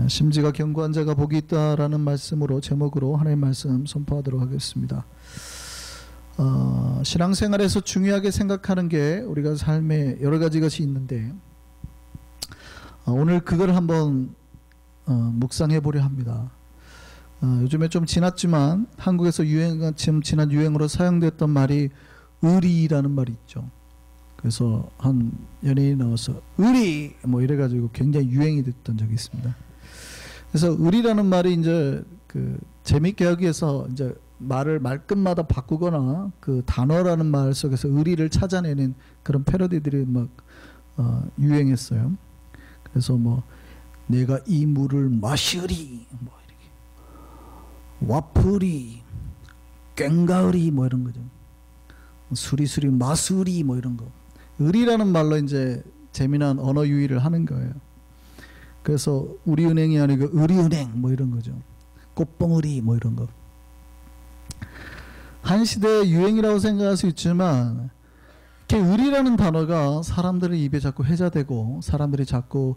심지가 견고한 자가 복이 있다라는 말씀으로 제목으로 하나님의 말씀 선포하도록 하겠습니다. 신앙생활에서 중요하게 생각하는 게 우리가 삶에 여러 가지 것이 있는데 오늘 그걸 한번 묵상해 보려 합니다. 요즘에 좀 지났지만 한국에서 지금 지난 유행으로 사용됐던 말이 의리라는 말이 있죠. 그래서 한 연예인이 나와서 의리 뭐 이래가지고 굉장히 유행이 됐던 적이 있습니다. 그래서 의리라는 말이 이제 그 재밌게 하기 위해서 이제 말을 말끝마다 바꾸거나 그 단어라는 말 속에서 의리를 찾아내는 그런 패러디들이 막 유행했어요. 그래서 뭐 내가 이 물을 마시리 뭐 이렇게 와플이 꽹가을이 뭐 이런 거죠. 수리수리 마수리 뭐 이런 거. 의리라는 말로 이제 재미난 언어 유희를 하는 거예요. 그래서 우리은행이 아니고 의리은행 뭐 이런 거죠. 꽃봉의리 뭐 이런 거. 한 시대의 유행이라고 생각할 수 있지만 의리라는 단어가 사람들의 입에 자꾸 회자되고 사람들이 자꾸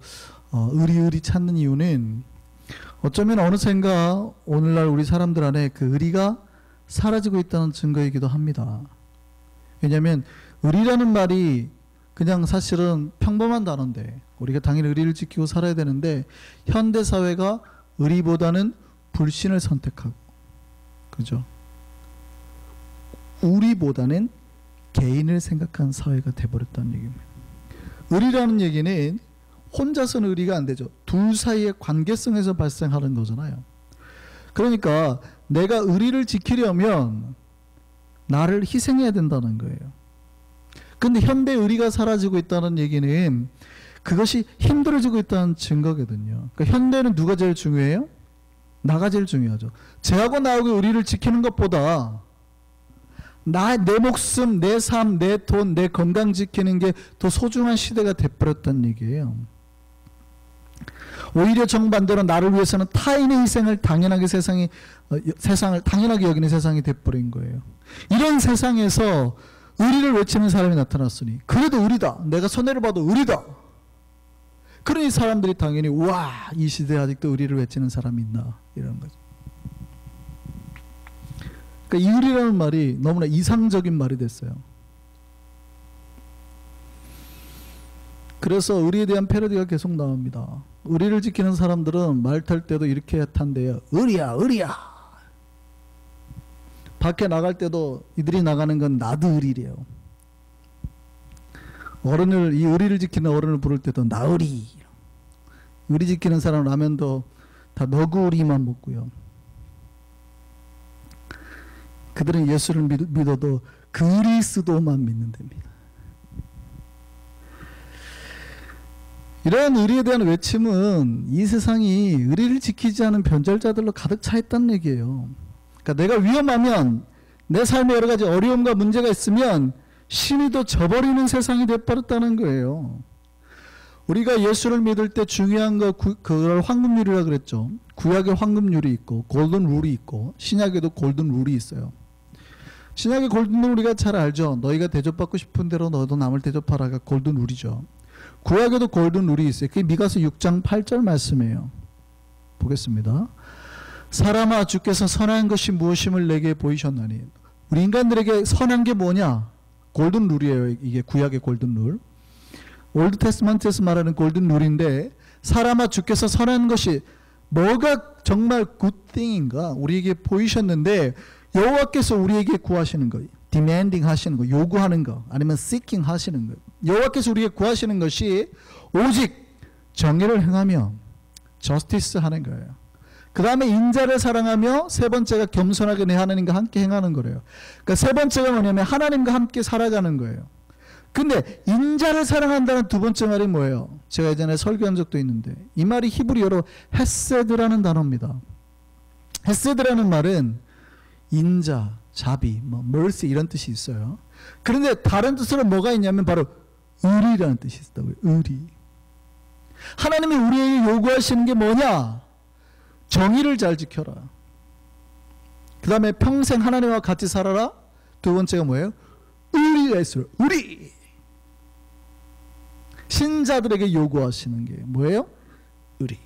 의리 찾는 이유는 어쩌면 어느샌가 오늘날 우리 사람들 안에 그 의리가 사라지고 있다는 증거이기도 합니다. 왜냐하면 의리라는 말이 그냥 사실은 평범한 단어인데 우리가 당연히 의리를 지키고 살아야 되는데 현대사회가 의리보다는 불신을 선택하고 그죠? 우리보다는 개인을 생각하는 사회가 돼버렸다는 얘기입니다. 의리라는 얘기는 혼자서는 의리가 안 되죠. 둘 사이의 관계성에서 발생하는 거잖아요. 그러니까 내가 의리를 지키려면 나를 희생해야 된다는 거예요. 근데 현대 의리가 사라지고 있다는 얘기는 그것이 힘들어지고 있다는 증거거든요. 그러니까 현대는 누가 제일 중요해요? 나가 제일 중요하죠. 쟤하고 나하고 의리를 지키는 것보다 내 목숨, 내 삶, 내 돈, 내 건강 지키는 게 더 소중한 시대가 돼버렸다는 얘기예요. 오히려 정반대로 나를 위해서는 타인의 희생을 당연하게 세상을 당연하게 여기는 세상이 돼버린 거예요. 이런 세상에서 의리를 외치는 사람이 나타났으니 그래도 의리다. 내가 손해를 봐도 의리다. 그러니 사람들이 당연히 와, 이 시대에 아직도 의리를 외치는 사람이 있나 이런 거죠. 그러니까 이 의리라는 말이 너무나 이상적인 말이 됐어요. 그래서 의리에 대한 패러디가 계속 나옵니다. 의리를 지키는 사람들은 말 탈 때도 이렇게 탄대요. 의리야 의리야. 밖에 나갈 때도 이들이 나가는 건 나도 의리래요. 이 의리를 지키는 어른을 부를 때도 나의리. 의리 지키는 사람 라면도 다 너구의리만 먹고요. 그들은 예수를 믿어도 그리스도만 믿는 데입니다. 이러한 의리에 대한 외침은 이 세상이 의리를 지키지 않은 변절자들로 가득 차 있다는 얘기예요. 그러니까 내가 위험하면 내 삶에 여러 가지 어려움과 문제가 있으면 신의도 저버리는 세상이 돼버렸다는 거예요. 우리가 예수를 믿을 때 중요한 그걸 황금률이라고 그랬죠. 구약에 황금률이 있고 골든 룰이 있고 신약에도 골든 룰이 있어요. 신약의 골든 룰 우리가 잘 알죠. 너희가 대접받고 싶은 대로 너도 남을 대접하라가 골든 룰이죠. 구약에도 골든 룰이 있어요. 그게 미가서 6장 8절 말씀이에요. 보겠습니다. 사람아 주께서 선한 것이 무엇임을 내게 보이셨나니. 우리 인간들에게 선한 게 뭐냐? 골든 룰이에요. 이게 구약의 골든 룰. 올드 테스트먼트에서 말하는 골든 룰인데 사람아 주께서 선한 것이 뭐가 정말 굿띵인가 우리에게 보이셨는데 여호와께서 우리에게 구하시는 거, demanding 하시는 거, 요구하는 거, 아니면 seeking 하시는 거. 여호와께서 우리에게 구하시는 것이 오직 정의를 행하며 justice 하는 거예요. 그 다음에 인자를 사랑하며 세 번째가 겸손하게 내 하나님과 함께 행하는 거래요. 그러니까 세 번째가 뭐냐면 하나님과 함께 살아가는 거예요. 근데 인자를 사랑한다는 두 번째 말이 뭐예요? 제가 예전에 설교한 적도 있는데 이 말이 히브리어로 헤세드라는 단어입니다. 헤세드라는 말은 인자, 자비, mercy 이런 뜻이 있어요. 그런데 다른 뜻으로 뭐가 있냐면 바로 의리라는 뜻이 있다고요. 의리. 하나님이 우리에게 요구하시는 게 뭐냐? 정의를 잘 지켜라. 그 다음에 평생 하나님과 같이 살아라. 두 번째가 뭐예요? 의리가 있어요. 의리. 신자들에게 요구하시는 게 뭐예요? 의리.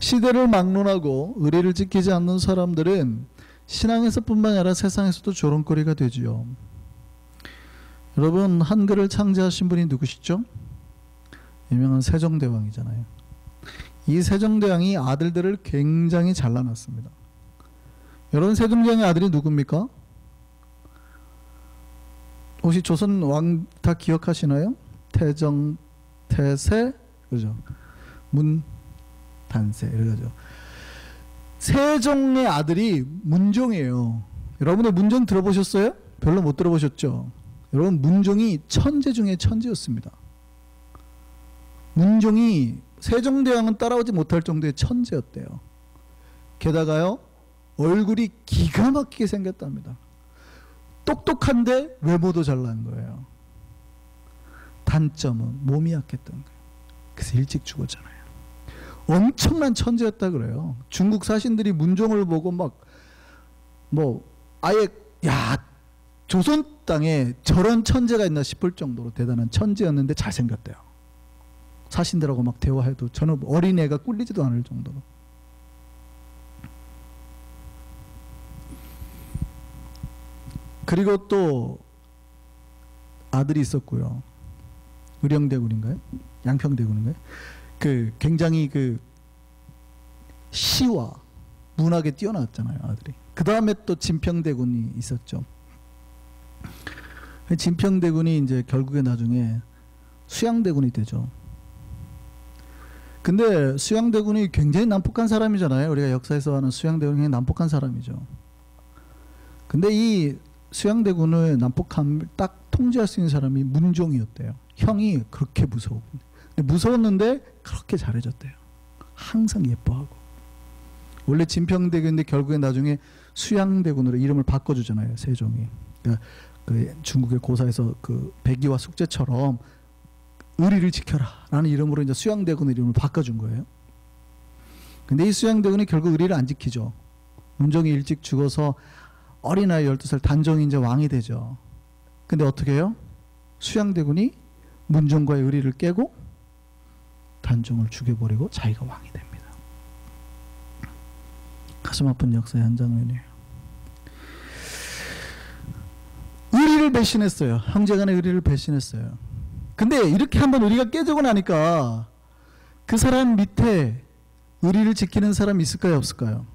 시대를 막론하고 의리를 지키지 않는 사람들은 신앙에서뿐만 아니라 세상에서도 조롱거리가 되지요. 여러분, 한글을 창제하신 분이 누구시죠? 유명한 세종대왕이잖아요. 이 세종대왕이 아들들을 굉장히 잘라놨습니다. 여러분, 세종대왕의 아들이 누굽니까? 혹시 조선 왕 다 기억하시나요? 태정, 태세, 그죠? 문, 단세, 이러죠. 세종의 아들이 문종이에요. 여러분들 문종 들어보셨어요? 별로 못 들어보셨죠? 여러분, 문종이 천재 중에 천재였습니다. 문종이 세종대왕은 따라오지 못할 정도의 천재였대요. 게다가요, 얼굴이 기가 막히게 생겼답니다. 똑똑한데 외모도 잘난 거예요. 단점은 몸이 약했던 거예요. 그래서 일찍 죽었잖아요. 엄청난 천재였다 그래요. 중국 사신들이 문종을 보고 막 아예 조선 땅에 저런 천재가 있나 싶을 정도로 대단한 천재였는데 잘생겼대요. 사신들하고 막 대화해도 저는 어린애가 꿀리지도 않을 정도로. 그리고 또 아들이 있었고요. 의령대군인가요? 양평대군인가요? 굉장히 시와 문학에 뛰어났잖아요, 아들이. 그 다음에 또 진평대군이 있었죠. 진평대군이 이제 결국에 나중에 수양대군이 되죠. 근데 수양대군이 굉장히 난폭한 사람이잖아요. 우리가 역사에서 하는 수양대군이 굉장히 난폭한 사람이죠. 근데 이 수양대군의 난폭함을 딱 통제할 수 있는 사람이 문종이었대요. 형이 그렇게 무서웠는데 그렇게 잘해줬대요. 항상 예뻐하고. 원래 진평대군인데 결국에 나중에 수양대군으로 이름을 바꿔주잖아요, 세종이. 그러니까 중국의 고사에서 백의와 숙제처럼 의리를 지켜라 라는 이름으로 이제 수양대군 이름을 바꿔준 거예요. 근데 이 수양대군이 결국 의리를 안 지키죠. 문종이 일찍 죽어서 어린아이 12살 단종이 이제 왕이 되죠. 근데 어떻게 해요? 수양대군이 문종과의 의리를 깨고 단종을 죽여버리고 자기가 왕이 됩니다. 가슴 아픈 역사의 한 장면이에요. 의리를 배신했어요. 형제간의 의리를 배신했어요. 근데 이렇게 한번 의리가 깨지고 나니까 그 사람 밑에 의리를 지키는 사람이 있을까요, 없을까요?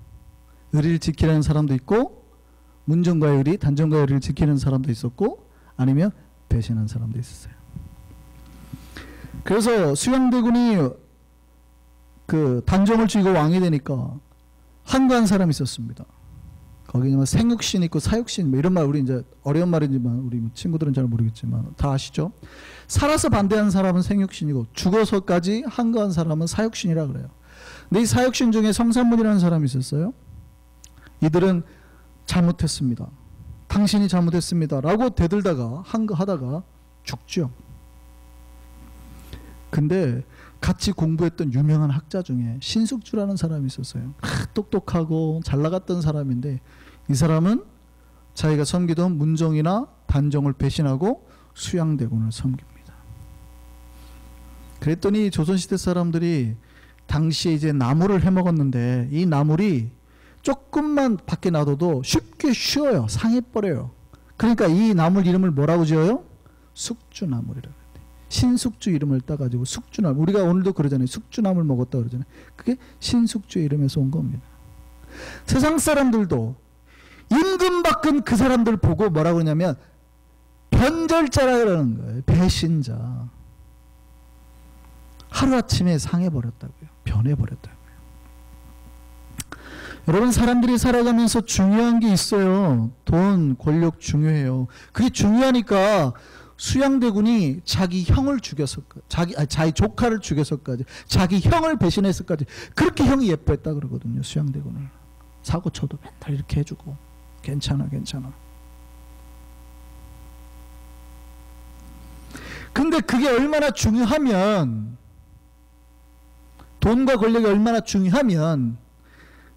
의리를 지키려는 사람도 있고 문종과의 의리, 단종과의 의리를 지키는 사람도 있었고 아니면 배신하는 사람도 있었어요. 그래서 수양대군이 단종을 죽이고 왕이 되니까 한가한 사람이 있었습니다. 거기 생육신 있고 사육신 이런 말, 우리 이제 어려운 말이지만 우리 친구들은 잘 모르겠지만 다 아시죠? 살아서 반대하는 사람은 생육신이고 죽어서까지 한가한 사람은 사육신이라 그래요. 근데 이 사육신 중에 성산문이라는 사람이 있었어요. 이들은 잘못했습니다. 당신이 잘못했습니다. 라고 대들다가 한가하다가 죽죠. 근데 같이 공부했던 유명한 학자 중에 신숙주라는 사람이 있었어요. 똑똑하고 잘 나갔던 사람인데 이 사람은 자기가 섬기던 문종이나 단종을 배신하고 수양대군을 섬깁니다. 그랬더니 조선시대 사람들이 당시에 이제 나물을 해먹었는데 이 나물이 조금만 밖에 놔둬도 쉽게 쉬어요. 상해버려요. 그러니까 이 나물 이름을 뭐라고 지어요? 숙주나물이라고. 신숙주 이름을 따가지고 숙주나물. 우리가 오늘도 그러잖아요. 숙주나물 먹었다 그러잖아요. 그게 신숙주의 이름에서 온 겁니다. 세상 사람들도 임금박근 그 사람들 보고 뭐라고 그러냐면 변절자라 그러는 거예요. 배신자. 하루아침에 상해버렸다고요. 변해버렸다고요. 여러분, 사람들이 살아가면서 중요한 게 있어요. 돈, 권력 중요해요. 그게 중요하니까 수양대군이 자기 형을 죽여서까지, 자기 조카를 죽여서까지, 자기 형을 배신해서까지 그렇게 형이 예뻐했다 그러거든요. 수양대군을. 사고 쳐도 맨날 이렇게 해주고 괜찮아 괜찮아. 근데 그게 얼마나 중요하면, 돈과 권력이 얼마나 중요하면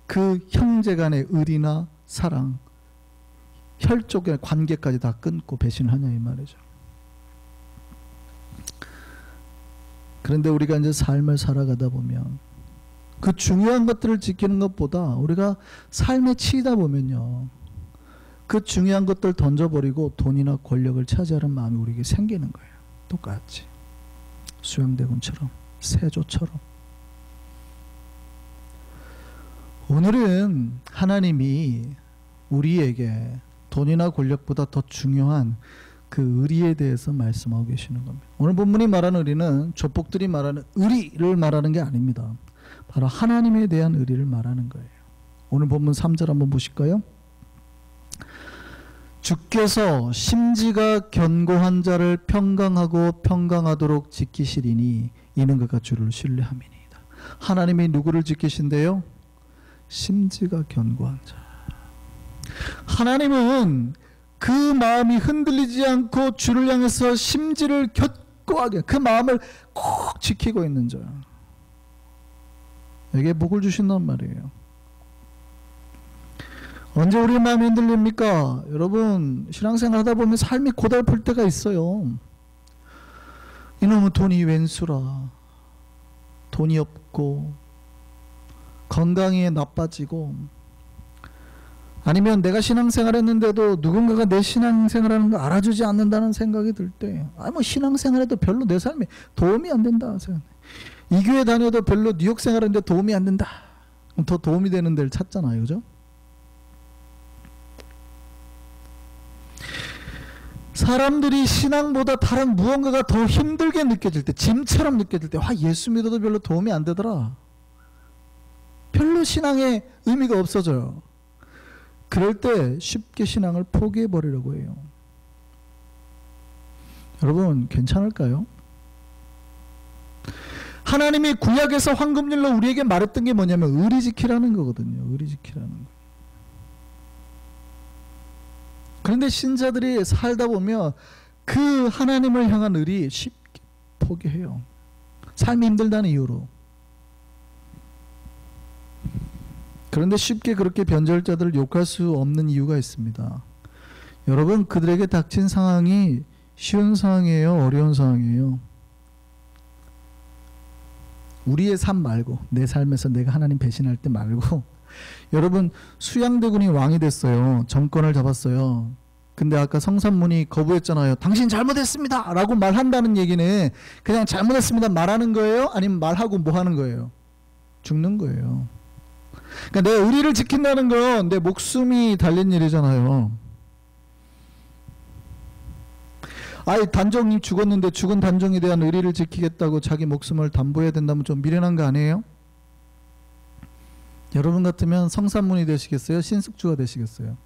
그 형제 간의 의리나 사랑, 혈족의 관계까지 다 끊고 배신하냐 이 말이죠. 그런데 우리가 이제 삶을 살아가다 보면 그 중요한 것들을 지키는 것보다 우리가 삶에 치이다 보면요, 그 중요한 것들 던져버리고 돈이나 권력을 차지하는 마음이 우리에게 생기는 거예요. 똑같이 수양대군처럼, 세조처럼. 오늘은 하나님이 우리에게 돈이나 권력보다 더 중요한 그 의리에 대해서 말씀하고 계시는 겁니다. 오늘 본문이 말하는 의리는 조폭들이 말하는 의리를 말하는 게 아닙니다. 바로 하나님에 대한 의리를 말하는 거예요. 오늘 본문 3절 한번 보실까요? 주께서 심지가 견고한 자를 평강하고 평강하도록 지키시리니 이는 그가 주를 신뢰함이니이다. 하나님이 누구를 지키신대요? 심지가 견고한 자. 하나님은 그 마음이 흔들리지 않고 주를 향해서 심지를 견고하게, 그 마음을 꼭 지키고 있는 자, 에게 복을 주신단 말이에요. 언제 우리의 마음이 흔들립니까? 여러분, 신앙생활 하다 보면 삶이 고달플 때가 있어요. 이놈의 돈이 웬수라, 돈이 없고 건강이 나빠지고, 아니면 내가 신앙생활 했는데도 누군가가 내 신앙생활하는 거 알아주지 않는다는 생각이 들 때, 뭐 신앙생활해도 별로 내 삶에 도움이 안 된다. 이 교회 다녀도 별로 뉴욕 생활하는데 도움이 안 된다. 더 도움이 되는 데를 찾잖아요. 그죠? 사람들이 신앙보다 다른 무언가가 더 힘들게 느껴질 때, 짐처럼 느껴질 때, 예수 믿어도 별로 도움이 안 되더라. 별로 신앙에 의미가 없어져요. 그럴 때 쉽게 신앙을 포기해버리려고 해요. 여러분, 괜찮을까요? 하나님이 구약에서 황금률로 우리에게 말했던 게 뭐냐면 의리 지키라는 거거든요. 의리 지키라는 거. 그런데 신자들이 살다 보면 그 하나님을 향한 의리 쉽게 포기해요. 삶이 힘들다는 이유로. 그런데 쉽게 그렇게 변절자들을 욕할 수 없는 이유가 있습니다. 여러분, 그들에게 닥친 상황이 쉬운 상황이에요? 어려운 상황이에요? 우리의 삶 말고, 내 삶에서 내가 하나님 배신할 때 말고, 여러분, 수양대군이 왕이 됐어요. 정권을 잡았어요. 근데 아까 성산문이 거부했잖아요. 당신 잘못했습니다 라고 말한다는 얘기는 그냥 잘못했습니다 말하는 거예요? 아니면 말하고 뭐 하는 거예요? 죽는 거예요. 그러니까 내 의리를 지킨다는 건 내 목숨이 달린 일이잖아요. 단종이 죽었는데 죽은 단종에 대한 의리를 지키겠다고 자기 목숨을 담보해야 된다면 좀 미련한 거 아니에요? 여러분 같으면 성산문이 되시겠어요? 신숙주가 되시겠어요?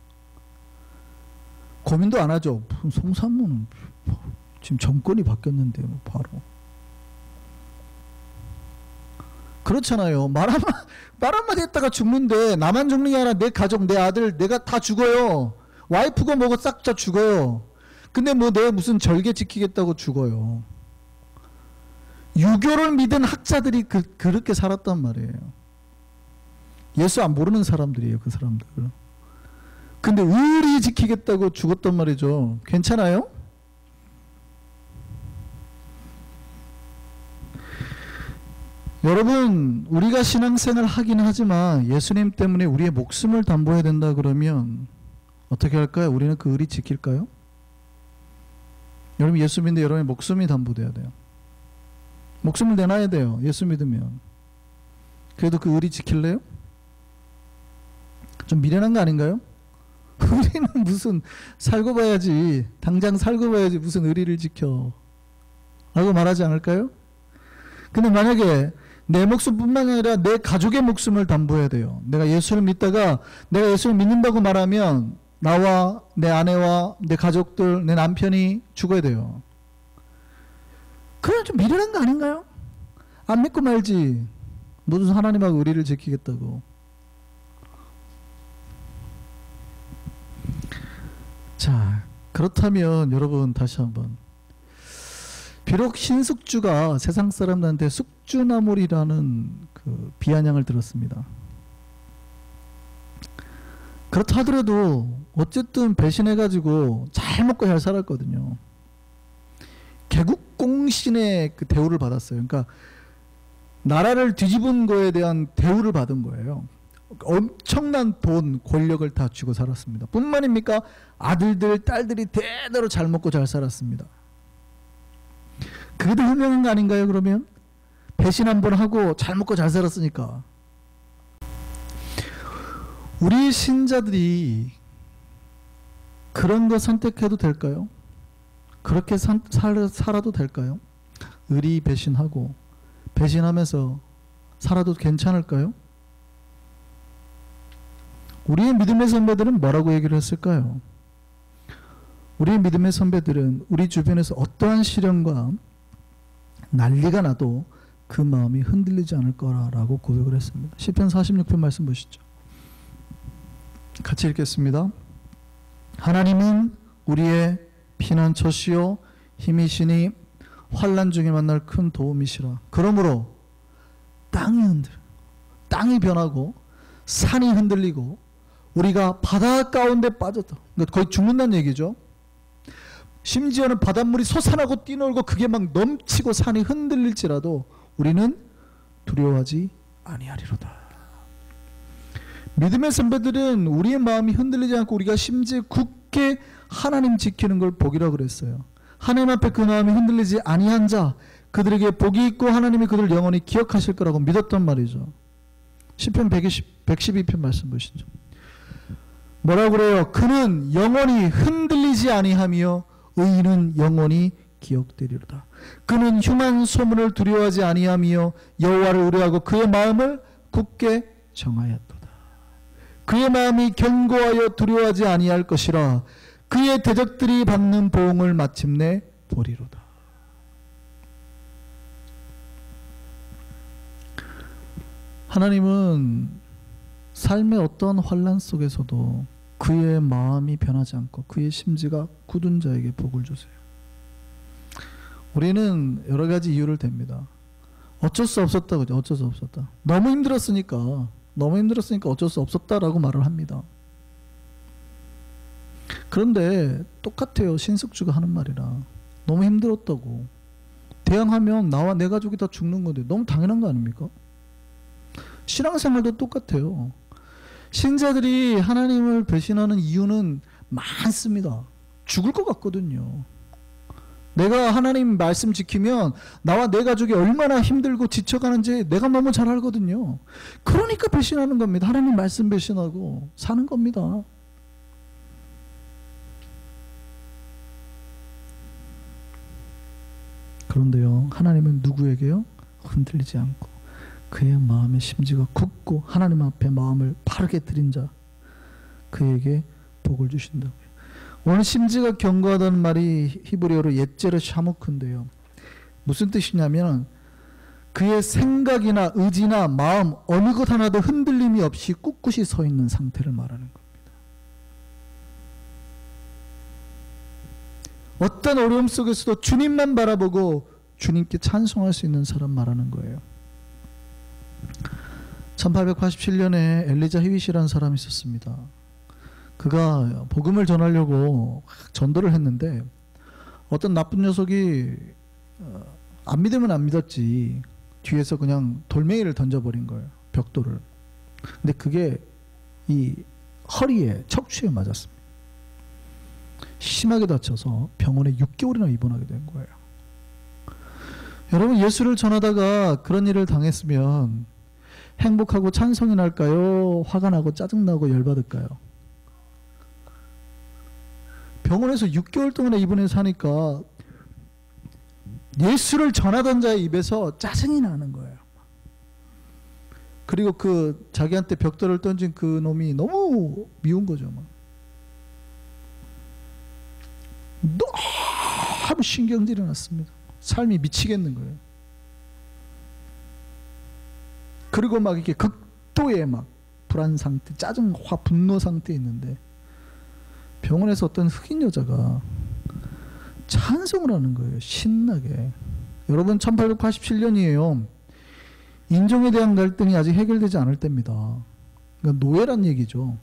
고민도 안 하죠. 성산문은 지금 정권이 바뀌었는데 바로. 그렇잖아요. 말 한마디 했다가 죽는데 나만 죽는 게 아니라 내 가족, 내 아들, 내가 다 죽어요. 와이프가 뭐고 싹 다 죽어요. 근데 뭐 내가 무슨 절개 지키겠다고 죽어요. 유교를 믿은 학자들이 그렇게 살았단 말이에요. 예수 안 모르는 사람들이에요. 그 사람들. 근데 의리 지키겠다고 죽었단 말이죠. 괜찮아요? 여러분, 우리가 신앙생활 하긴 하지만 예수님 때문에 우리의 목숨을 담보해야 된다 그러면 어떻게 할까요? 우리는 그 의리 지킬까요? 여러분, 예수 믿는데 여러분의 목숨이 담보돼야 돼요. 목숨을 내놔야 돼요. 예수 믿으면. 그래도 그 의리 지킬래요? 좀 미련한 거 아닌가요? 우리는 무슨 살고 봐야지, 당장 살고 봐야지 무슨 의리를 지켜 라고 말하지 않을까요? 근데 만약에 내 목숨뿐만 아니라 내 가족의 목숨을 담보해야 돼요. 내가 예수를 믿다가 내가 예수를 믿는다고 말하면 나와 내 아내와 내 가족들, 내 남편이 죽어야 돼요. 그건 좀 미련한 거 아닌가요? 안 믿고 말지. 무슨 하나님하고 의리를 지키겠다고. 자, 그렇다면 여러분 다시 한번, 비록 신숙주가 세상 사람들한테 숙주나물이라는 그 비아냥을 들었습니다. 그렇다 하더라도 어쨌든 배신해가지고 잘 먹고 잘 살았거든요. 개국공신의 그 대우를 받았어요. 그러니까 나라를 뒤집은 거에 대한 대우를 받은 거예요. 엄청난 돈, 권력을 다 쥐고 살았습니다. 뿐만입니까? 아들들, 딸들이 대대로 잘 먹고 잘 살았습니다. 그게 더 현명한 거 아닌가요, 그러면? 배신 한번 하고 잘 먹고 잘 살았으니까. 우리 신자들이 그런 거 선택해도 될까요? 그렇게 살아도 될까요? 의리 배신하고 배신하면서 살아도 괜찮을까요? 우리의 믿음의 선배들은 뭐라고 얘기를 했을까요? 우리의 믿음의 선배들은 우리 주변에서 어떠한 시련과 난리가 나도 그 마음이 흔들리지 않을 거라고 고백을 했습니다. 시편 46편 말씀 보시죠. 같이 읽겠습니다. 하나님은 우리의 피난처시요 힘이시니 환난 중에 만날 큰 도움이시라. 그러므로 땅이 변하고 산이 흔들리고 우리가 바다 가운데 빠졌다. 그러니까 거의 죽는다는 얘기죠. 심지어는 바닷물이 솟아나고 뛰놀고 그게 막 넘치고 산이 흔들릴지라도 우리는 두려워하지 아니하리로다. 믿음의 선배들은 우리의 마음이 흔들리지 않고 우리가 심지어 굳게 하나님 지키는 걸 복이라고 그랬어요. 하나님 앞에 그 마음이 흔들리지 아니한 자, 그들에게 복이 있고 하나님이 그들을 영원히 기억하실 거라고 믿었단 말이죠. 시편 112편 말씀 보시죠. 뭐라고 그래요? 그는 영원히 흔들리지 아니하며 의인은 영원히 기억되리로다. 그는 흉한 소문을 두려워하지 아니하며 여호와를 의뢰하고 그의 마음을 굳게 정하였도다. 그의 마음이 견고하여 두려워하지 아니할 것이라. 그의 대적들이 받는 보응을 마침내 보리로다. 하나님은 삶의 어떤 환난 속에서도 그의 마음이 변하지 않고 그의 심지가 굳은 자에게 복을 주세요. 우리는 여러 가지 이유를 댑니다. 어쩔 수 없었다, 그죠? 어쩔 수 없었다. 너무 힘들었으니까 어쩔 수 없었다라고 말을 합니다. 그런데 똑같아요. 신석주가 하는 말이라. 너무 힘들었다고. 대항하면 나와 내 가족이 다 죽는 건데 너무 당연한 거 아닙니까? 신앙생활도 똑같아요. 신자들이 하나님을 배신하는 이유는 많습니다. 죽을 것 같거든요. 내가 하나님 말씀 지키면 나와 내 가족이 얼마나 힘들고 지쳐가는지 내가 너무 잘 알거든요. 그러니까 배신하는 겁니다. 하나님 말씀 배신하고 사는 겁니다. 그런데요, 하나님은 누구에게요? 흔들리지 않고 그의 마음의 심지가 굳고 하나님 앞에 마음을 바르게 드린 자, 그에게 복을 주신다고요. 오늘 심지가 견고하다는 말이 히브리어로 옛제로 샤무크인데요. 무슨 뜻이냐면 그의 생각이나 의지나 마음 어느 것 하나도 흔들림이 없이 꿋꿋이 서 있는 상태를 말하는 겁니다. 어떤 어려움 속에서도 주님만 바라보고 주님께 찬송할 수 있는 사람 말하는 거예요. 1887년에 엘리자 히윗이라는 사람이 있었습니다. 그가 복음을 전하려고 전도를 했는데 어떤 나쁜 녀석이 안 믿으면 안 믿었지 뒤에서 그냥 돌멩이를 던져버린 거예요. 벽돌을. 근데 그게 이 허리에 척추에 맞았습니다. 심하게 다쳐서 병원에 6개월이나 입원하게 된 거예요. 여러분, 예수를 전하다가 그런 일을 당했으면 행복하고 찬송이 날까요? 화가 나고 짜증나고 열받을까요? 병원에서 6개월 동안에 입원해서 하니까 예수를 전하던 자의 입에서 짜증이 나는 거예요. 그리고 그 자기한테 벽돌을 던진 그 놈이 너무 미운 거죠. 너무 신경질이 났습니다. 삶이 미치겠는 거예요. 그리고 막 이렇게 극도의 막 불안 상태, 짜증, 화, 분노 상태에 있는데 병원에서 어떤 흑인 여자가 찬송을 하는 거예요. 신나게. 여러분, 1887년이에요. 인종에 대한 갈등이 아직 해결되지 않을 때입니다. 그러니까 노예란 얘기죠.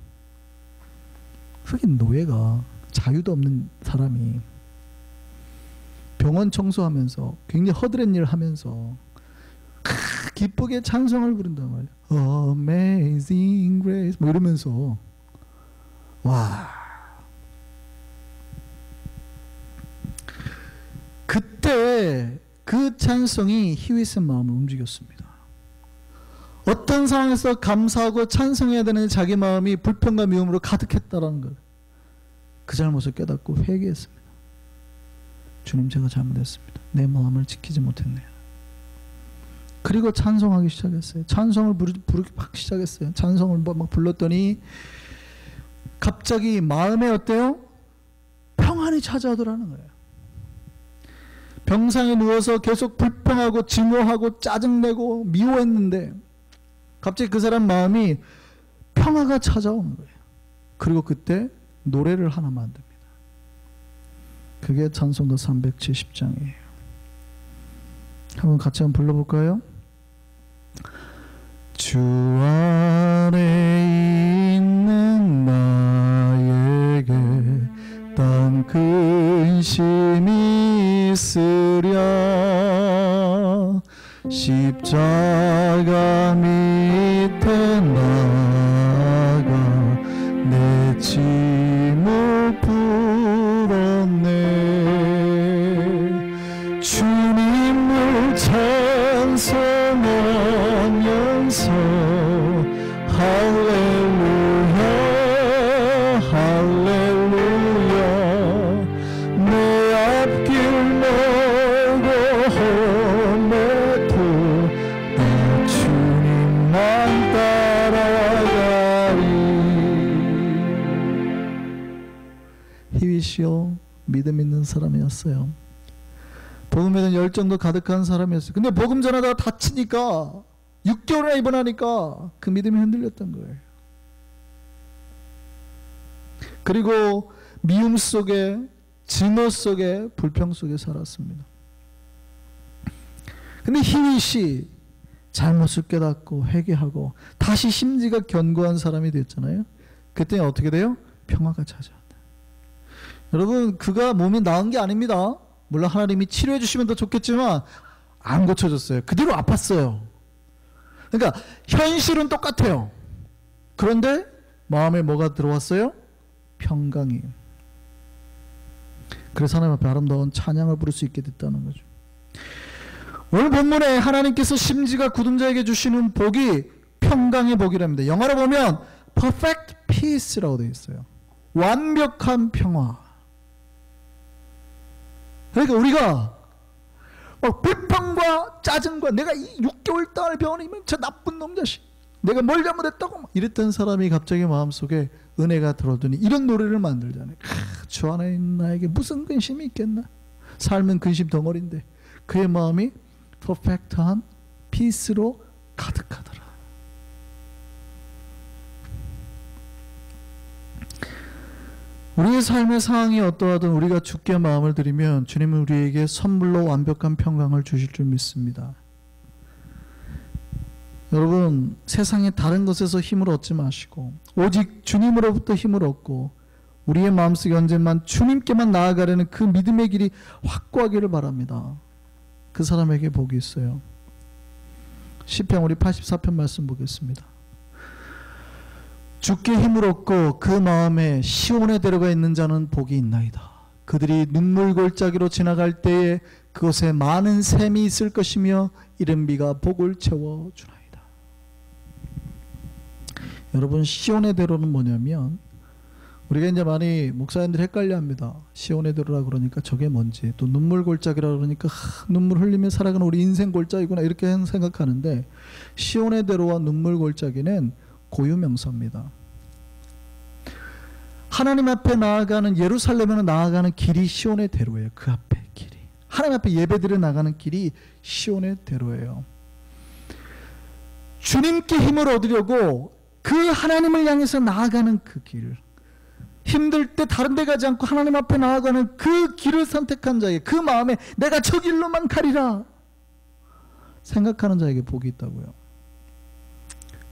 흑인 노예가 자유도 없는 사람이 병원 청소하면서 굉장히 허드렛 일을 하면서 기쁘게 찬송을 부른단 말이에요. Amazing Grace 뭐 이러면서 와, 그때 그 찬송이 히윗의 마음을 움직였습니다. 어떤 상황에서 감사하고 찬송해야 되는 자기 마음이 불평과 미움으로 가득했다라는 걸, 그 잘못을 깨닫고 회개했습니다. 주님, 제가 잘못했습니다. 내 마음을 지키지 못했네요. 그리고 찬송하기 시작했어요. 찬송을 부르기 막 시작했어요. 찬송을 막 불렀더니 갑자기 마음에 어때요? 평안이 찾아오더라는 거예요. 병상에 누워서 계속 불평하고 증오하고 짜증내고 미워했는데 갑자기 그 사람 마음이 평화가 찾아오는 거예요. 그리고 그때 노래를 하나 만듭니다. 그게 찬송가 370장이에요. 한번 같이 한번 불러볼까요? 주 안에 있는 나에게 딴 근심이 있으랴 십자가 밑에 나가 내 짐을 풀었네. 주님을 찬송하면서 할렐루야 할렐루야 내 앞길 멀고 험해도 나 주님만 따라가리. 히윗이요, 믿음 있는 사람이었어요. 복음에 대한 열정도 가득한 사람이었어요. 근데 복음 전하다가 다치니까 6개월이나 입원하니까 그 믿음이 흔들렸던 거예요. 그리고 미움 속에, 증오 속에, 불평 속에 살았습니다. 근데 히윗이 잘못을 깨닫고 회개하고 다시 심지가 견고한 사람이 됐잖아요. 그때 어떻게 돼요? 평화가 찾아온다. 여러분, 그가 몸이 나은 게 아닙니다. 물론 하나님이 치료해 주시면 더 좋겠지만 안 고쳐졌어요. 그대로 아팠어요. 그러니까 현실은 똑같아요. 그런데 마음에 뭐가 들어왔어요? 평강이. 그래서 하나님 앞에 아름다운 찬양을 부를 수 있게 됐다는 거죠. 오늘 본문에 하나님께서 심지가 굳은 자에게 주시는 복이 평강의 복이랍니다. 영어로 보면 perfect peace라고 되어 있어요. 완벽한 평화. 그러니까 우리가 막 불평과 짜증과 내가 이 6개월 동안 병원에 저 나쁜 놈 자식, 내가 뭘 잘못했다고 막 이랬던 사람이 갑자기 마음속에 은혜가 들어오더니 이런 노래를 만들잖아요. 주 안에 있는 나에게 무슨 근심이 있겠나? 삶은 근심 덩어리인데 그의 마음이 퍼펙트한 피스로 가득하더라. 우리의 삶의 상황이 어떠하든 우리가 주께 마음을 드리면 주님은 우리에게 선물로 완벽한 평강을 주실 줄 믿습니다. 여러분, 세상의 다른 것에서 힘을 얻지 마시고 오직 주님으로부터 힘을 얻고 우리의 마음속에 언제만 주님께만 나아가려는 그 믿음의 길이 확고하기를 바랍니다. 그 사람에게 복이 있어요. 시편 우리 84편 말씀 보겠습니다. 주께 힘을 얻고 그 마음에 시온에 들어가 있는 자는 복이 있나이다. 그들이 눈물 골짜기로 지나갈 때에 그곳에 많은 샘이 있을 것이며 이른 비가 복을 채워주나이다. 여러분, 시온의 대로는 뭐냐면, 우리가 이제 많이 목사님들이 헷갈려합니다. 시온의 대로라 그러니까 저게 뭔지, 또 눈물 골짜기라 그러니까 눈물 흘리며 살아가는 우리 인생 골짜기구나 이렇게 생각하는데, 시온의 대로와 눈물 골짜기는 고유명사입니다. 하나님 앞에 나아가는, 예루살렘으로 나아가는 길이 시온의 대로예요. 그 앞에 길이, 하나님 앞에 예배드려 나가는 길이 시온의 대로예요. 주님께 힘을 얻으려고 그 하나님을 향해서 나아가는 그 길, 힘들 때 다른 데 가지 않고 하나님 앞에 나아가는 그 길을 선택한 자에게, 그 마음에 내가 저 길로만 가리라 생각하는 자에게 복이 있다고요.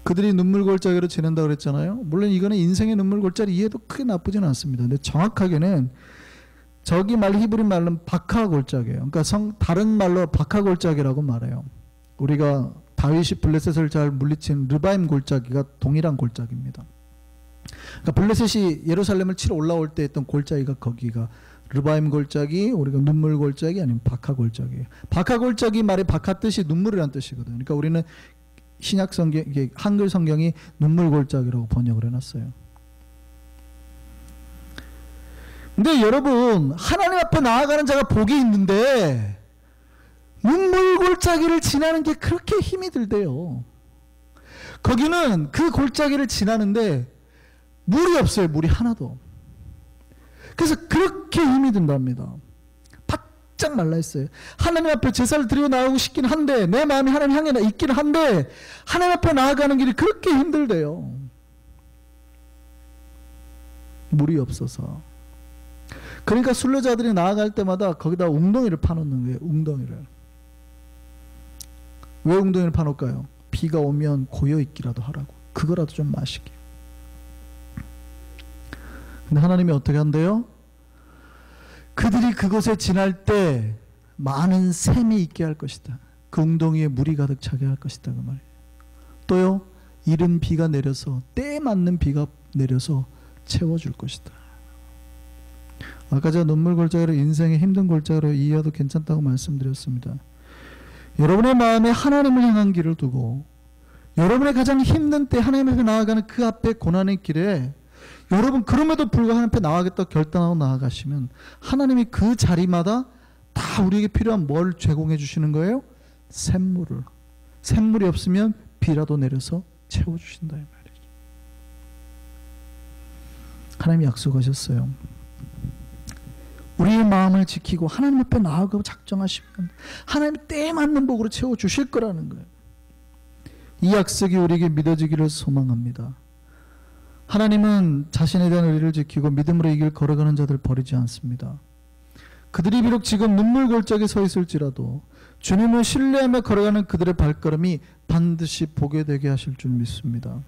그들이 눈물 골짜기로 지낸다고 그랬잖아요. 물론 이거는 인생의 눈물 골짜기 이해도 크게 나쁘지는 않습니다. 근데 정확하게는 저기 말 히브리 말로는 바카 골짜기예요. 그러니까 다른 말로 바카 골짜기라고 말해요. 우리가 다윗이 블레셋을 잘 물리친 르바임 골짜기가 동일한 골짜기입니다. 그러니까 블레셋이 예루살렘을 치러 올라올 때 했던 골짜기가 거기가 르바임 골짜기, 우리가 눈물 골짜기 아니면 바카 골짜기예요. 바카 골짜기 말의 바카 뜻이 눈물이라는 뜻이거든요. 그러니까 우리는 신약 성경, 한글 성경이 눈물 골짜기라고 번역을 해놨어요. 근데 여러분, 하나님 앞에 나아가는 자가 복이 있는데 눈물 골짜기를 지나는 게 그렇게 힘이 들대요. 거기는 그 골짜기를 지나는데 물이 없어요. 물이 하나도. 그래서 그렇게 힘이 든답니다. 바짝 말라있어요. 하나님 앞에 제사를 드리고 나가고 싶긴 한데 내 마음이 하나님 향해 있긴 한데 하나님 앞에 나아가는 길이 그렇게 힘들대요. 물이 없어서. 그러니까 순례자들이 나아갈 때마다 거기다 웅덩이를 파놓는 거예요. 웅덩이를. 왜 웅덩이를 파놓을까요? 비가 오면 고여있기라도 하라고. 그거라도 좀 마시게. 근데 하나님이 어떻게 한대요? 그들이 그곳에 지날 때 많은 샘이 있게 할 것이다. 그 웅덩이에 물이 가득 차게 할 것이다. 그 말이에요. 또요, 이른 비가 내려서 때에 맞는 비가 내려서 채워줄 것이다. 아까 제가 눈물 골짜기로 인생의 힘든 골짜기로 이해해도 괜찮다고 말씀드렸습니다. 여러분의 마음에 하나님을 향한 길을 두고 여러분의 가장 힘든 때 하나님 앞에 나아가는 그 앞에 고난의 길에 여러분 그럼에도 불구하고 하나님 앞에 나아가겠다고 결단하고 나아가시면 하나님이 그 자리마다 다 우리에게 필요한 뭘 제공해 주시는 거예요? 샘물을. 샘물이 없으면 비라도 내려서 채워주신다 이 말이죠. 하나님이 약속하셨어요. 우리의 마음을 지키고 하나님 앞에 나아가고 작정하시면 하나님이 때에 맞는 복으로 채워주실 거라는 거예요. 이 약속이 우리에게 믿어지기를 소망합니다. 하나님은 자신에 대한 의리를 지키고 믿음으로 이 길 걸어가는 자들을 버리지 않습니다. 그들이 비록 지금 눈물 골짜기에 서 있을지라도 주님을 신뢰하며 걸어가는 그들의 발걸음이 반드시 보게 되게 하실 줄 믿습니다.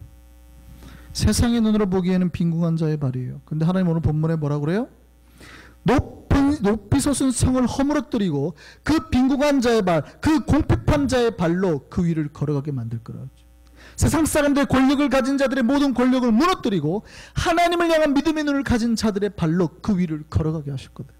세상의 눈으로 보기에는 빈궁한 자의 발이에요. 근데 하나님 오늘 본문에 뭐라고 그래요? 높이 솟은 성을 허물어뜨리고 그 빈궁한 자의 발, 그 공핍한 자의 발로 그 위를 걸어가게 만들 거라고. 세상 사람들의 권력을 가진 자들의 모든 권력을 무너뜨리고 하나님을 향한 믿음의 눈을 가진 자들의 발로 그 위를 걸어가게 하실 거다.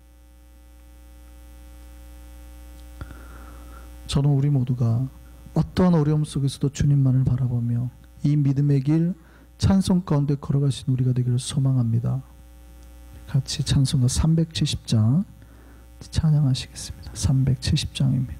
저는 우리 모두가 어떠한 어려움 속에서도 주님만을 바라보며 이 믿음의 길 찬송 가운데 걸어가신 우리가 되기를 소망합니다. 같이 찬송가 370장 찬양하시겠습니다. 370장입니다.